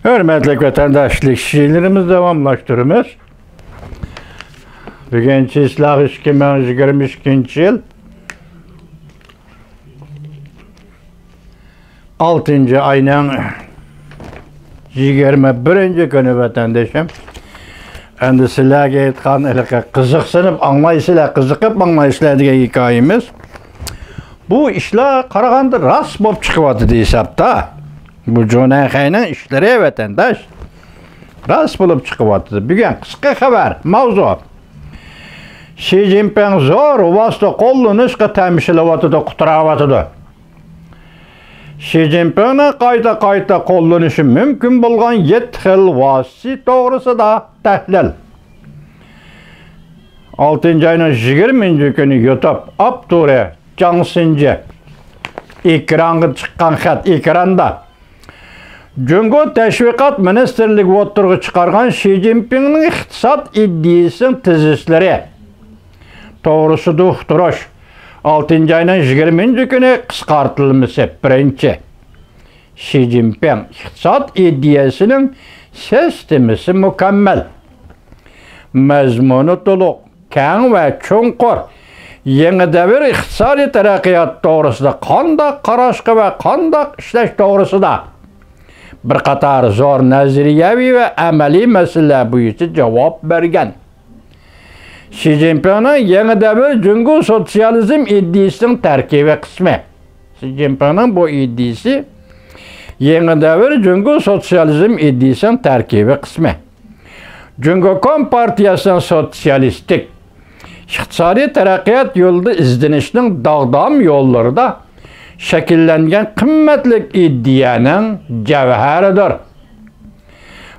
Hürmetli vatandaşlık şiirlerimiz devamlaştırımız. Bugünkü islah 2022 yıl 6. ayının 21. günü vatandaşım. Endi sizlarga aytgan qiziqsinib anglaysizlar, qiziqib anglaysizlar degan hikoyamiz. Bu ishlar qaraganda rost bo'lib chiqyapti deyapti. Bu Jonayxayning ishlari vatandosh rost bo'lib chiqyapti. Bugun qisqa xabar, mavzu. Xi Jinping zo'r vosita qo'llanishga ta'minlayapti, qutirayapti. Xi Jinpingning qayta qo'llanishi mumkin bo'lgan 7 xil vosita to'g'risida tahlil. 6. ayning 20. kuni YouTube Abdure Jangsınji ekranga chiqqan xat ekranda Jungo Tashviqot Ministerligi o'tirg'i chiqargan Xi Jinpingning iqtisod iddiasini tizishlari to'g'risida uqtirish 6. ayning 20. kuni qisqartirilmasi. Birinchi, Xi Jinping iqtisod iddiyasining sistemasi mukammal, mazmuni to'liq, keng va chunqur yangi davr iqtisodiy taraqqiyot to'g'risida qanday qarashga va qanday ishlash to'g'risida bir qator zo'r nazariyaviy va amaliy masalalar bo'yicha javob bergan. Xi Jinpingning yangi davr Jungo sotsializm iddiyasining tarkibiy qismi. Xi Jinpingning bu iddiyasi yangi davr Jungo sotsializm iddiyasining tarkibiy qismi. Jungo Kompartiyasining sotsialistik iqtisodiy taraqqiyot yo'lida izlanishning dog'dom yo'llarida shakllangan qimmatli iddiyaning javharidir.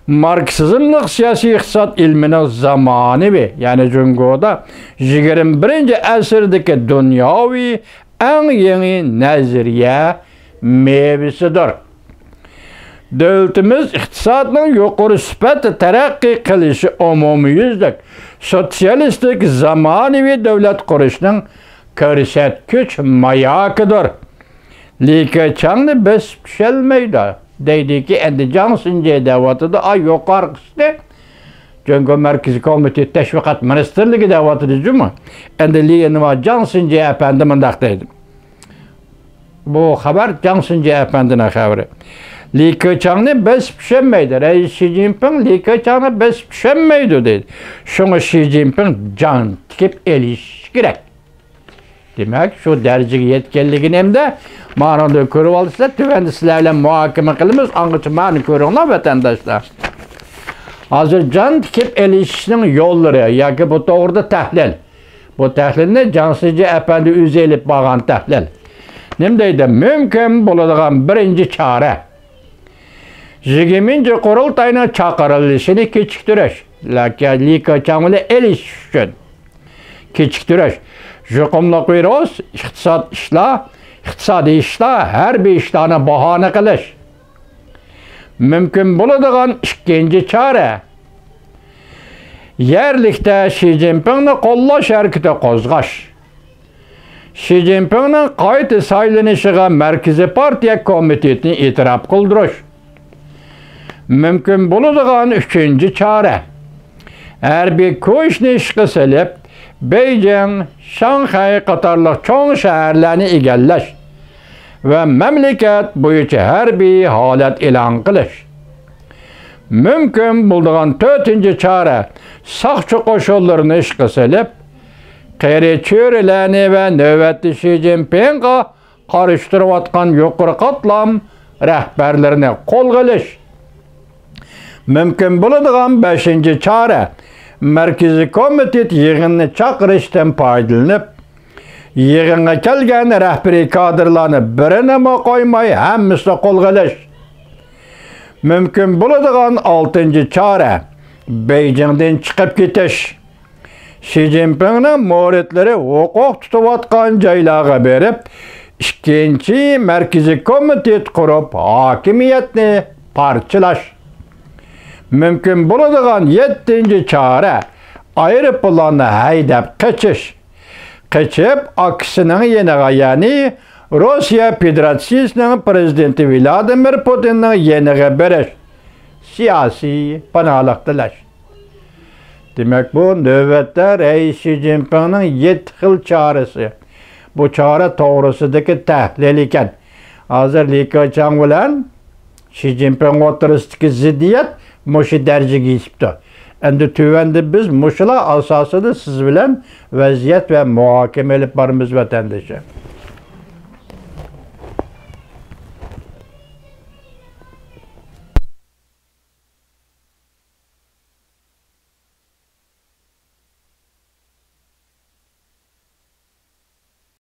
Marksizmlik siyosiy iqtisod ilmining zamonaviy, ya'ni Jungoda 21. asrdagi dunyoviy eng yangi nazariya mevasidir. Davlatimiz iqtisodning yuqori sifatda taraqqiy qilishi umumiyuzlik sotsialistik zamonaviy davlat qurishning ko'rsatkich mayokidir. Lekin changni biz pisholmaydi. Deydiki, endi Jangsınji davatida yuqorqisida Jungo Markaziy Komitet Tashviqot Ministerligi davatida juma. Endi nima Jangsınji apandi mundaq deydi. Bu xabar Jangsınji apandining xabari. Likochangni biz pisholmaydi. Xi Jinping likochangni biz pisholmaydi deydi. Shunga Xi Jinping jon tikib elish kerak. Demak, shu darajaga yetganligini hamda ma'noda ko'rib olsizlar, tuvanda sizlar bilan muhokama qilamiz. Angacha ma'ni ko'ringlar vatandoshlar. Hozir jon tikib elishning yo'llari yoki bu to'g'rida tahlil. Bu tahlilni Jangsınji apandi o'zi elib borgan tahlil. Nima deydi? Mumkin bo'ladigan birinchi chora 20. qurultayning chaqirilishini kechiktirish, likochangni elish uchun kechiktirish, yuqumli virus, iqtisodiy ishlar, harbiy ishlarni bahona qilish. Mumkin bo'ladigan ikkinchi chora yerlikda Xi Jinpingni qo'llash harakati qo'zg'ash. Xi Jinpingning qayta saylanishiga Markaziy partiya komitetini e'tirof qildirish. Mümkün bo'ladigan uchinchi chora harbiy kuchni ishga solib Beijing, Shanxay qatorliq cho'ng shaharlarni egallash va mamlakat bo'yicha harbiy holat e'lon qilish. Mümkün bo'ladigan to'rtinchi chora soqchi qo'shinlarini ishga solib qari cho'rilarni va navbatda Xi Jinpingga qarishtirayotgan yuqori qatlam rahbarlarini qo'lga olish. Mümkün bo'ladigan 5. chora Markaziy komitet yig'inni chaqirishdan foydalanib, yig'inga kelgan rahbariy kadrlarni birini qo'ymay hammasini qo'lga olish. Mümkün bo'ladigan 6. chora Beijingdan chiqib ketish. Xi Jinpingning muridlari huquq tutayotgan joylarga berib, ikkinchi Markaziy komitet qurib, hokimiyatni parchalash. Mümkün bo'ladigan 7. chora aeroplanni haydab qochish. Qochib aksining yeniga, ya'ni Rossiya Federatsiyasining prezidenti Vladimir Putinning yeniga berish. siyasi panahlıq diləş. Demək bu növbətdə Reis Xi Jinping'nin 7 xil çarəsi. Bu çarə toğrusudakı təhlil ikən. Hazır Li Keqiang bilan Xi Jinping o'rtasidagi ziddiyat muşu dərəcəyə yetibdi. Endi tövəndə biz muşular asasında siz bilan vəziyyət və muhakimə edib barımız vətəndaşlar.